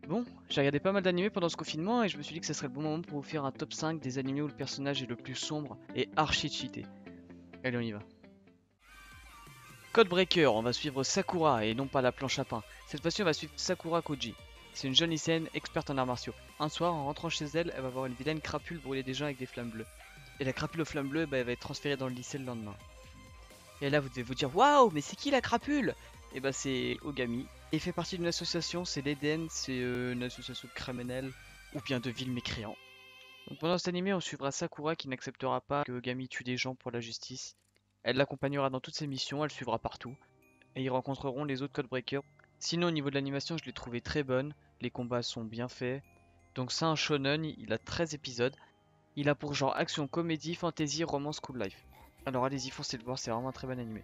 Bon, j'ai regardé pas mal d'animés pendant ce confinement et je me suis dit que ce serait le bon moment pour vous faire un top 5 des animés où le personnage est le plus sombre et archi cheaté. Allez, on y va. Codebreaker, on va suivre Sakura et non pas la planche à pain. Cette fois-ci, on va suivre Sakura Koji. C'est une jeune lycéenne experte en arts martiaux. Un soir, en rentrant chez elle, elle va voir une vilaine crapule brûler des gens avec des flammes bleues. Et la crapule aux flammes bleues, elle va être transférée dans le lycée le lendemain. Et là, vous devez vous dire, waouh, mais c'est qui la crapule? Et bah, c'est Ogami. Et il fait partie d'une association, c'est l'Eden, c'est une association criminelle ou bien de villes mécréants. Donc pendant cet animé, on suivra Sakura qui n'acceptera pas que Ogami tue des gens pour la justice. Elle l'accompagnera dans toutes ses missions, elle suivra partout, et ils rencontreront les autres Codebreakers. Sinon, au niveau de l'animation, je l'ai trouvé très bonne, les combats sont bien faits. Donc c'est un shonen, il a 13 épisodes. Il a pour genre action, comédie, fantasy, romance, school life. Alors allez-y, foncez le voir, c'est vraiment un très bon animé.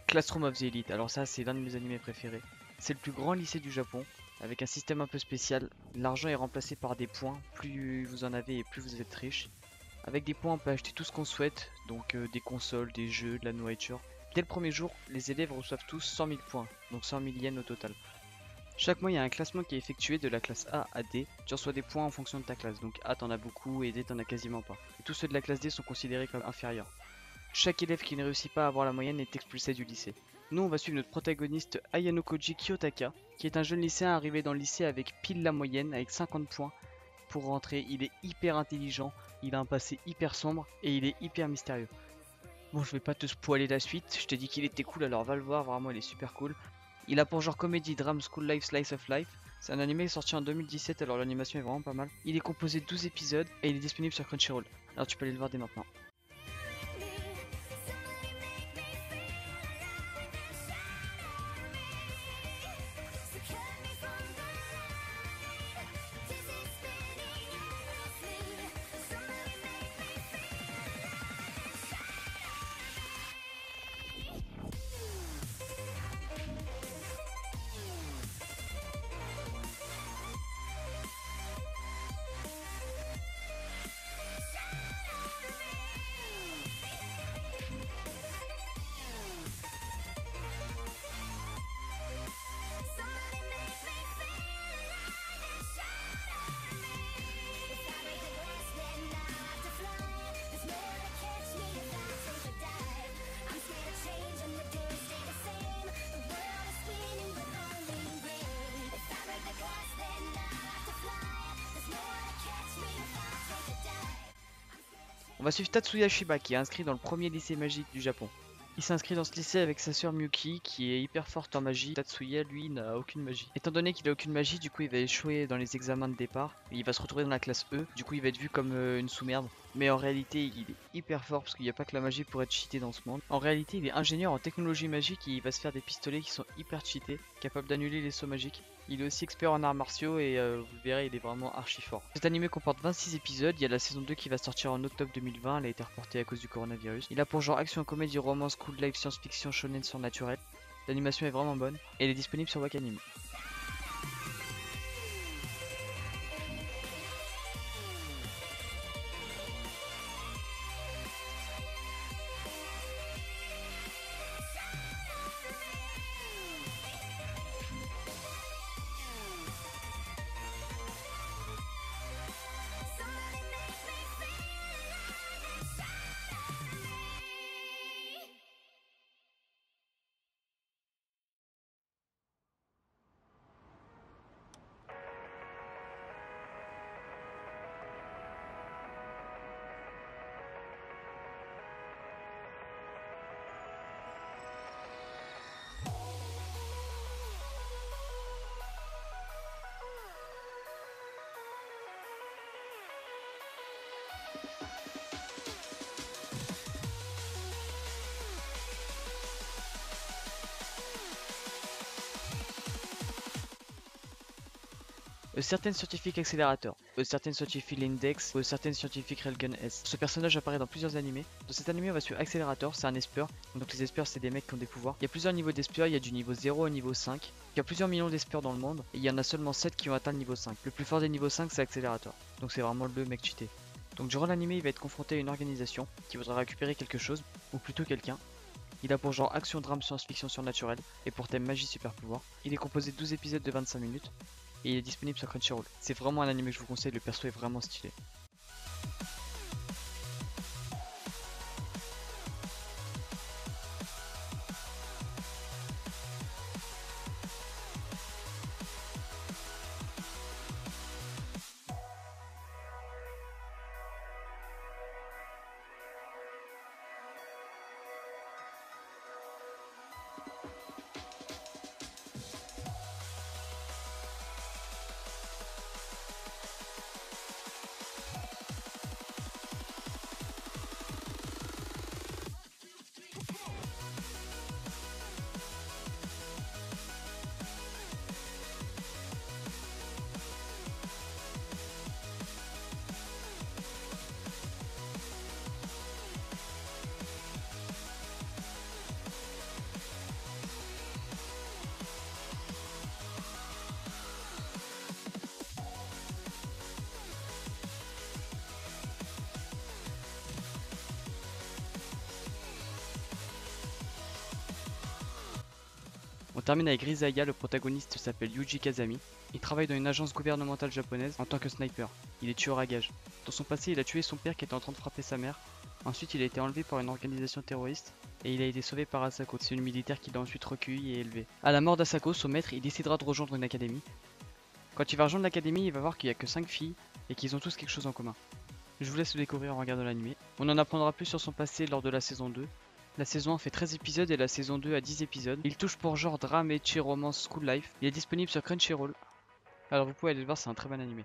Classroom of the Elite, alors ça c'est l'un de mes animés préférés. C'est le plus grand lycée du Japon, avec un système un peu spécial. L'argent est remplacé par des points, plus vous en avez et plus vous êtes riche. Avec des points on peut acheter tout ce qu'on souhaite, donc des consoles, des jeux, de la nourriture. Dès le premier jour, les élèves reçoivent tous 100 000 points, donc 100 000 yens au total. Chaque mois il y a un classement qui est effectué de la classe A à D. Tu reçois des points en fonction de ta classe, donc A t'en as beaucoup et D t'en as quasiment pas. Et tous ceux de la classe D sont considérés comme inférieurs. Chaque élève qui ne réussit pas à avoir la moyenne est expulsé du lycée. Nous, on va suivre notre protagoniste Ayano Koji Kiyotaka, qui est un jeune lycéen arrivé dans le lycée avec pile la moyenne, avec 50 points pour rentrer. Il est hyper intelligent, il a un passé hyper sombre et il est hyper mystérieux. Bon, je vais pas te spoiler la suite, je t'ai dit qu'il était cool, alors va le voir, vraiment il est super cool. Il a pour genre comédie, drame, school life, slice of life. C'est un animé sorti en 2017, alors l'animation est vraiment pas mal. Il est composé de 12 épisodes et il est disponible sur Crunchyroll. Alors tu peux aller le voir dès maintenant. On va suivre Tatsuya Shiba qui est inscrit dans le premier lycée magique du Japon. Il s'inscrit dans ce lycée avec sa sœur Miyuki qui est hyper forte en magie. Tatsuya lui n'a aucune magie. Étant donné qu'il a aucune magie, du coup il va échouer dans les examens de départ. Et il va se retrouver dans la classe E, du coup il va être vu comme une sous-merde. Mais en réalité il est hyper fort parce qu'il n'y a pas que la magie pour être cheaté dans ce monde. En réalité il est ingénieur en technologie magique et il va se faire des pistolets qui sont hyper cheatés, capables d'annuler les sauts magiques. Il est aussi expert en arts martiaux et vous le verrez il est vraiment archi fort. Cet animé comporte 26 épisodes, il y a la saison 2 qui va sortir en octobre 2020, elle a été reportée à cause du coronavirus. Il a pour genre action, comédie, romance, cool life, science-fiction, shonen surnaturel. L'animation est vraiment bonne et elle est disponible sur Wakanim. Certain Scientific Accelerator, Certain Scientific Index, Certain Scientific Railgun S. Ce personnage apparaît dans plusieurs animés. Dans cet animé, on va suivre Accelerator, c'est un esper. Donc les espers, c'est des mecs qui ont des pouvoirs. Il y a plusieurs niveaux d'espers, il y a du niveau 0 au niveau 5. Il y a plusieurs millions d'espers dans le monde, et il y en a seulement 7 qui ont atteint le niveau 5. Le plus fort des niveaux 5, c'est Accelerator. Donc c'est vraiment le mec cheaté. Donc durant l'animé, il va être confronté à une organisation qui voudra récupérer quelque chose, ou plutôt quelqu'un. Il a pour genre action, drame, science-fiction surnaturelle, et pour thème magie, super pouvoir. Il est composé de 12 épisodes de 25 minutes. Et il est disponible sur Crunchyroll. C'est vraiment un anime que je vous conseille, le perso est vraiment stylé. On termine avec Rizaya, le protagoniste s'appelle Yuji Kazami. Il travaille dans une agence gouvernementale japonaise en tant que sniper. Il est tueur à gages. Dans son passé, il a tué son père qui était en train de frapper sa mère. Ensuite, il a été enlevé par une organisation terroriste et il a été sauvé par Asako. C'est une militaire qui l'a ensuite recueilli et élevé. À la mort d'Asako, son maître, il décidera de rejoindre une académie. Quand il va rejoindre l'académie, il va voir qu'il n'y a que 5 filles et qu'ils ont tous quelque chose en commun. Je vous laisse le découvrir en regardant l'anime. On en apprendra plus sur son passé lors de la saison 2. La saison 1 fait 13 épisodes et la saison 2 a 10 épisodes. Il touche pour genre drame, ecchi, romance, school life. Il est disponible sur Crunchyroll. Alors vous pouvez aller le voir, c'est un très bon animé.